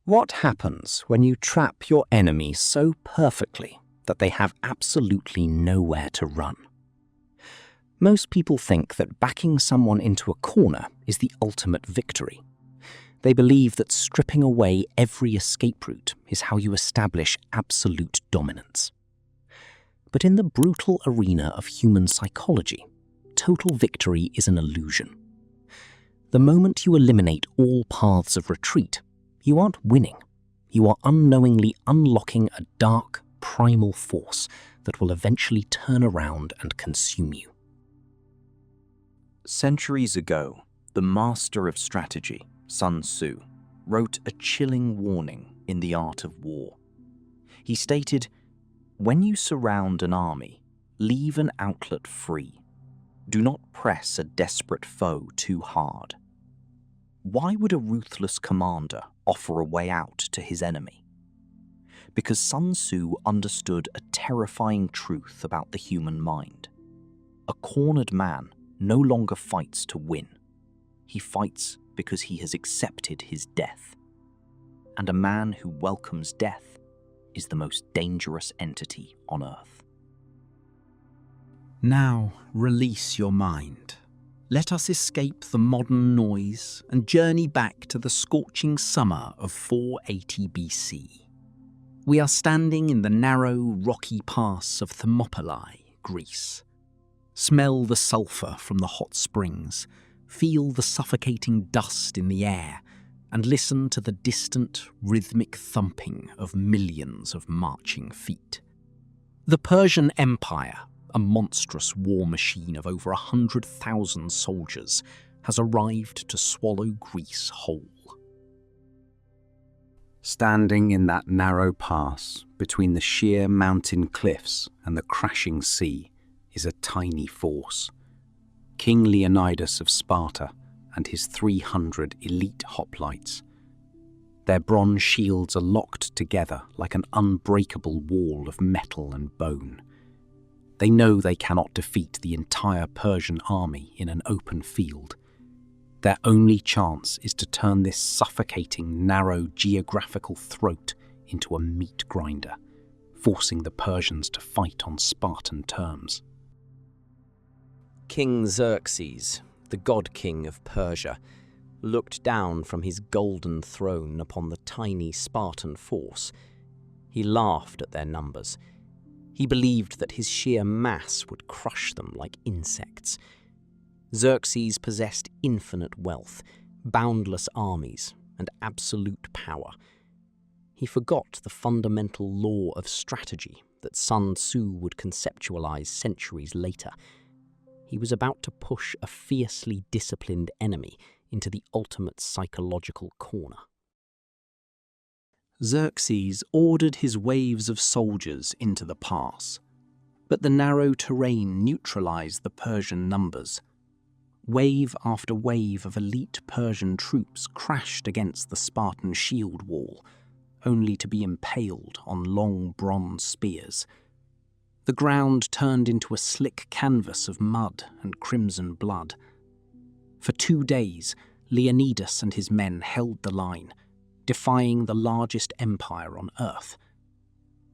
What happens when you trap your enemy so perfectly that they have absolutely nowhere to run? Most people think that backing someone into a corner is the ultimate victory. They believe that stripping away every escape route is how you establish absolute dominance. But in the brutal arena of human psychology, total victory is an illusion. The moment you eliminate all paths of retreat, you aren't winning. You are unknowingly unlocking a dark, primal force that will eventually turn around and consume you. Centuries ago, the master of strategy, Sun Tzu, wrote a chilling warning in The Art of War. He stated, "When you surround an army, leave an outlet free. Do not press a desperate foe too hard." Why would a ruthless commander offer a way out to his enemy? Because Sun Tzu understood a terrifying truth about the human mind. A cornered man no longer fights to win. He fights because he has accepted his death. And a man who welcomes death is the most dangerous entity on earth. Now release your mind. Let us escape the modern noise and journey back to the scorching summer of 480 BC. We are standing in the narrow, rocky pass of Thermopylae, Greece. Smell the sulphur from the hot springs, feel the suffocating dust in the air, and listen to the distant, rhythmic thumping of millions of marching feet. The Persian Empire, a monstrous war machine of over 100,000 soldiers, has arrived to swallow Greece whole. Standing in that narrow pass between the sheer mountain cliffs and the crashing sea is a tiny force. King Leonidas of Sparta and his 300 elite hoplites. Their bronze shields are locked together like an unbreakable wall of metal and bone. They know they cannot defeat the entire Persian army in an open field. Their only chance is to turn this suffocating, narrow geographical throat into a meat grinder, forcing the Persians to fight on Spartan terms. King Xerxes, the god king of Persia, looked down from his golden throne upon the tiny Spartan force. He laughed at their numbers. He believed that his sheer mass would crush them like insects. Xerxes possessed infinite wealth, boundless armies, and absolute power. He forgot the fundamental law of strategy that Sun Tzu would conceptualize centuries later. He was about to push a fiercely disciplined enemy into the ultimate psychological corner. Xerxes ordered his waves of soldiers into the pass, but the narrow terrain neutralized the Persian numbers. Wave after wave of elite Persian troops crashed against the Spartan shield wall, only to be impaled on long bronze spears. The ground turned into a slick canvas of mud and crimson blood. For 2 days, Leonidas and his men held the line, defying the largest empire on earth.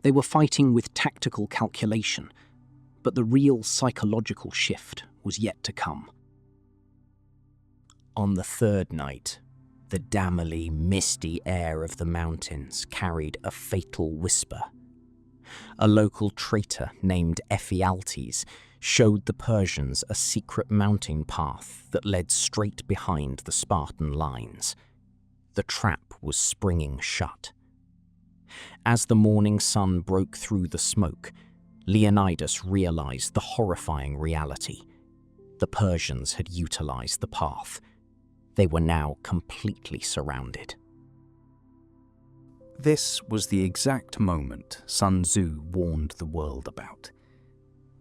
They were fighting with tactical calculation, but the real psychological shift was yet to come. On the third night, the dammily misty air of the mountains carried a fatal whisper. A local traitor named Ephialtes showed the Persians a secret mountain path that led straight behind the Spartan lines. The trap was springing shut. As the morning sun broke through the smoke, Leonidas realized the horrifying reality. The Persians had utilized the path. They were now completely surrounded. This was the exact moment Sun Tzu warned the world about.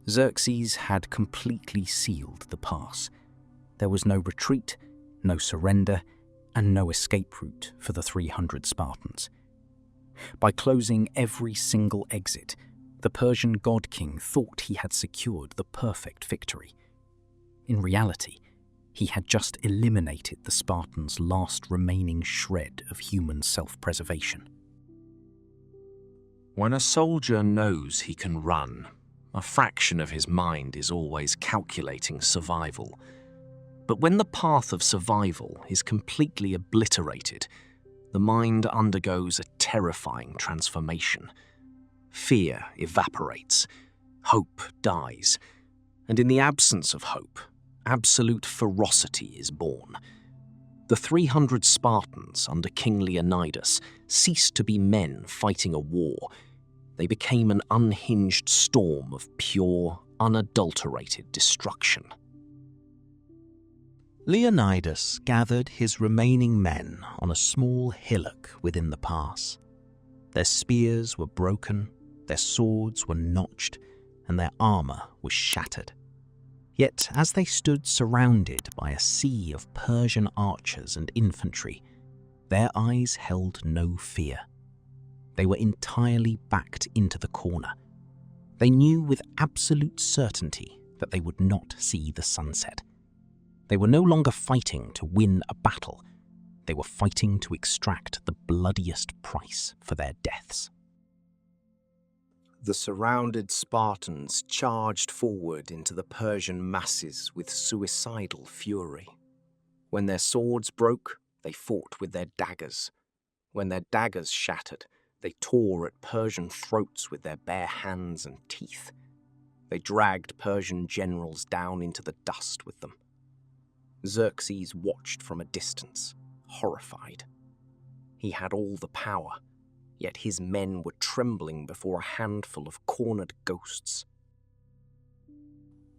Xerxes had completely sealed the pass. There was no retreat, no surrender, and no escape route for the 300 Spartans. By closing every single exit, the Persian god king thought he had secured the perfect victory. In reality, He had just eliminated the Spartans' last remaining shred of human self-preservation. When a soldier knows he can run, a fraction of his mind is always calculating survival. But when the path of survival is completely obliterated, the mind undergoes a terrifying transformation. Fear evaporates, hope dies, and in the absence of hope, absolute ferocity is born. The 300 Spartans under King Leonidas ceased to be men fighting a war. They became an unhinged storm of pure, unadulterated destruction. Leonidas gathered his remaining men on a small hillock within the pass. Their spears were broken, their swords were notched, and their armor was shattered. Yet as they stood surrounded by a sea of Persian archers and infantry, their eyes held no fear. They were entirely backed into the corner. They knew with absolute certainty that they would not see the sunset. They were no longer fighting to win a battle. They were fighting to extract the bloodiest price for their deaths. The surrounded Spartans charged forward into the Persian masses with suicidal fury. When their swords broke, they fought with their daggers. When their daggers shattered, they tore at Persian throats with their bare hands and teeth. They dragged Persian generals down into the dust with them. Xerxes watched from a distance, horrified. He had all the power, yet his men were trembling before a handful of cornered ghosts.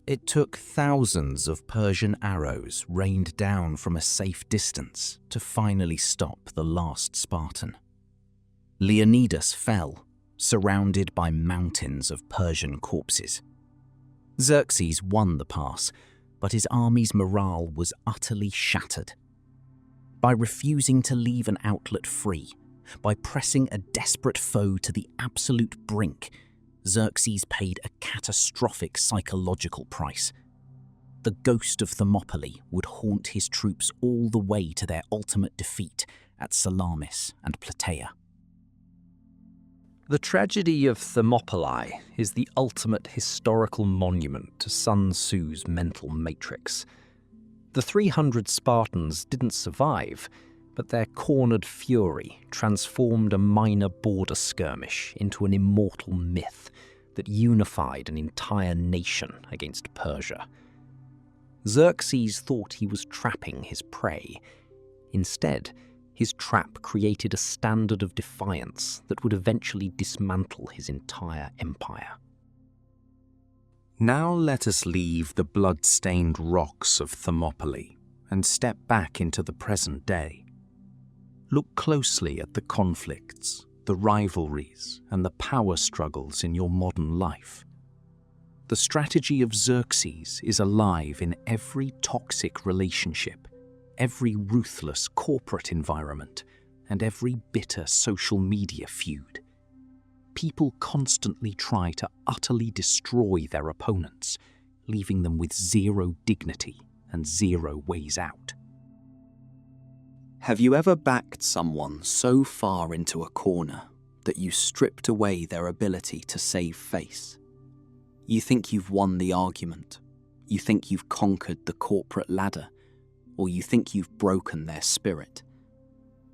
It took thousands of Persian arrows rained down from a safe distance to finally stop the last Spartan. Leonidas fell, surrounded by mountains of Persian corpses. Xerxes won the pass, but his army's morale was utterly shattered. By refusing to leave an outlet free, by pressing a desperate foe to the absolute brink, Xerxes paid a catastrophic psychological price. The ghost of Thermopylae would haunt his troops all the way to their ultimate defeat at Salamis and Plataea. The tragedy of Thermopylae is the ultimate historical monument to Sun Tzu's mental matrix. The 300 Spartans didn't survive, but their cornered fury transformed a minor border skirmish into an immortal myth that unified an entire nation against Persia. Xerxes thought he was trapping his prey. Instead, his trap created a standard of defiance that would eventually dismantle his entire empire. Now let us leave the blood-stained rocks of Thermopylae and step back into the present day. Look closely at the conflicts, the rivalries, and the power struggles in your modern life. The strategy of Xerxes is alive in every toxic relationship, every ruthless corporate environment, and every bitter social media feud. People constantly try to utterly destroy their opponents, leaving them with zero dignity and zero ways out. Have you ever backed someone so far into a corner that you stripped away their ability to save face? You think you've won the argument, you think you've conquered the corporate ladder, or you think you've broken their spirit.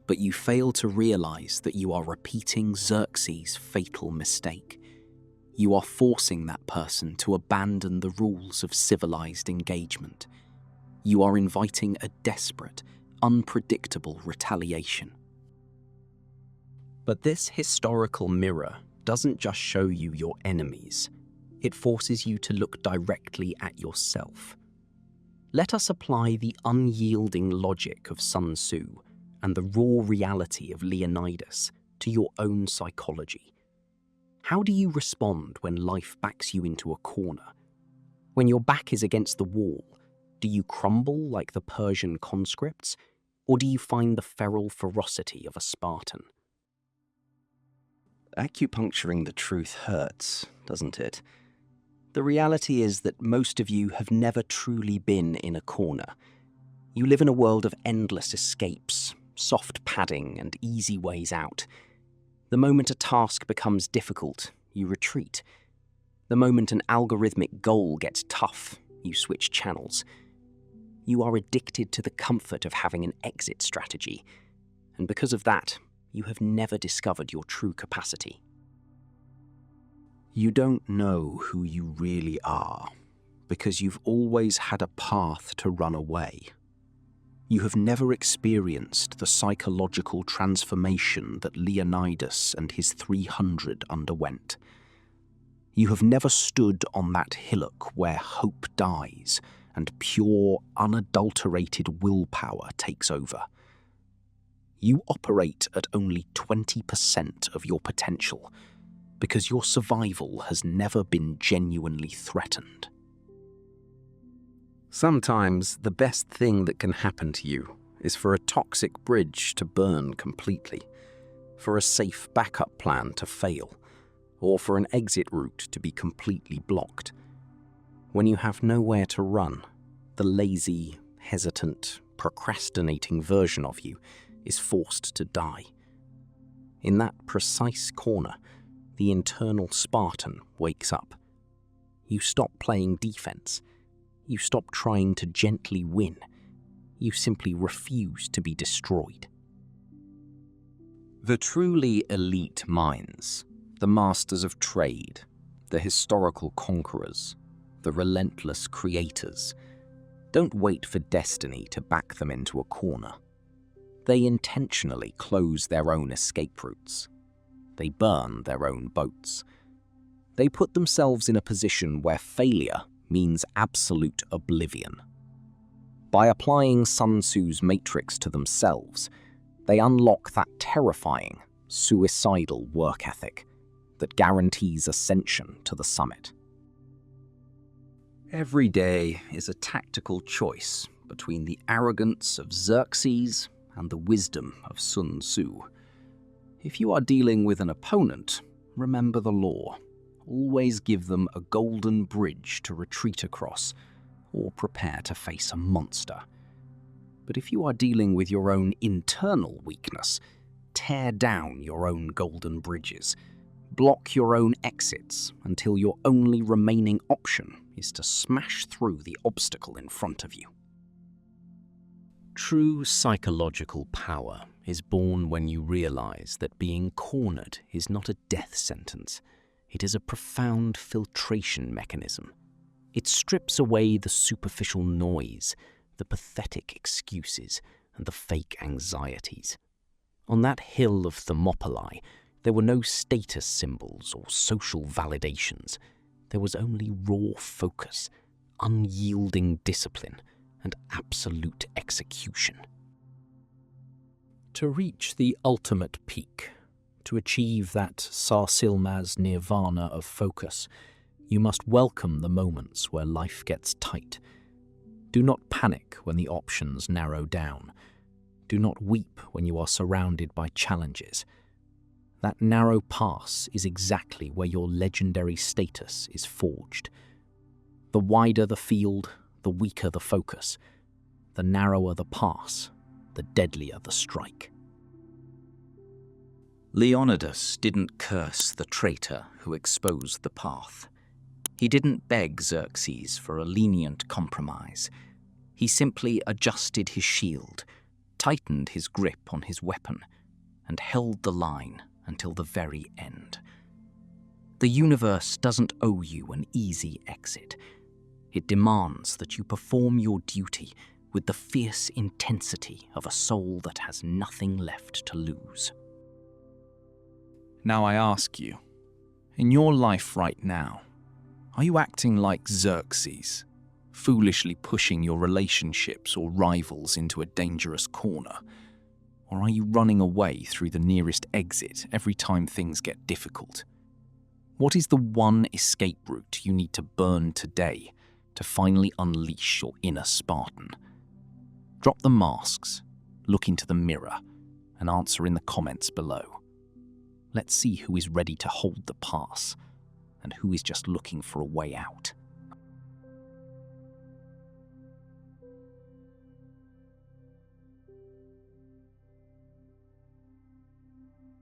But you fail to realize that you are repeating Xerxes' fatal mistake. You are forcing that person to abandon the rules of civilized engagement. You are inviting a desperate, unpredictable retaliation. But this historical mirror doesn't just show you your enemies. It forces you to look directly at yourself. Let us apply the unyielding logic of Sun Tzu and the raw reality of Leonidas to your own psychology. How do you respond when life backs you into a corner? When your back is against the wall, do you crumble like the Persian conscripts, or do you find the feral ferocity of a Spartan? Acupuncturing the truth hurts, doesn't it? The reality is that most of you have never truly been in a corner. You live in a world of endless escapes, soft padding, and easy ways out. The moment a task becomes difficult, you retreat. The moment an algorithmic goal gets tough, you switch channels. You are addicted to the comfort of having an exit strategy, and because of that, you have never discovered your true capacity. You don't know who you really are because you've always had a path to run away. You have never experienced the psychological transformation that Leonidas and his 300 underwent. You have never stood on that hillock where hope dies and pure, unadulterated willpower takes over. You operate at only 20% of your potential because your survival has never been genuinely threatened. Sometimes the best thing that can happen to you is for a toxic bridge to burn completely, for a safe backup plan to fail, or for an exit route to be completely blocked. When you have nowhere to run, the lazy, hesitant, procrastinating version of you is forced to die. In that precise corner, the internal Spartan wakes up. You stop playing defense. You stop trying to gently win. You simply refuse to be destroyed. The truly elite minds, the masters of trade, the historical conquerors, the relentless creators, don't wait for destiny to back them into a corner. They intentionally close their own escape routes. They burn their own boats. They put themselves in a position where failure means absolute oblivion. By applying Sun Tzu's matrix to themselves, they unlock that terrifying, suicidal work ethic that guarantees ascension to the summit. Every day is a tactical choice between the arrogance of Xerxes and the wisdom of Sun Tzu. If you are dealing with an opponent, remember the law. Always give them a golden bridge to retreat across, or prepare to face a monster. But if you are dealing with your own internal weakness, tear down your own golden bridges. Block your own exits until your only remaining option is to smash through the obstacle in front of you. True psychological power is born when you realize that being cornered is not a death sentence. It is a profound filtration mechanism. It strips away the superficial noise, the pathetic excuses, and the fake anxieties. On that hill of Thermopylae, there were no status symbols or social validations. There was only raw focus, unyielding discipline, and absolute execution. To reach the ultimate peak, to achieve that Sarsilma's nirvana of focus, you must welcome the moments where life gets tight. Do not panic when the options narrow down. Do not weep when you are surrounded by challenges. That narrow pass is exactly where your legendary status is forged. The wider the field, the weaker the focus. The narrower the pass, the deadlier the strike. Leonidas didn't curse the traitor who exposed the path. He didn't beg Xerxes for a lenient compromise. He simply adjusted his shield, tightened his grip on his weapon, and held the line until the very end. The universe doesn't owe you an easy exit. It demands that you perform your duty with the fierce intensity of a soul that has nothing left to lose. Now I ask you, in your life right now, are you acting like Xerxes, foolishly pushing your relationships or rivals into a dangerous corner? Or are you running away through the nearest exit every time things get difficult? What is the one escape route you need to burn today to finally unleash your inner Spartan? Drop the masks, look into the mirror, and answer in the comments below. Let's see who is ready to hold the pass and who is just looking for a way out.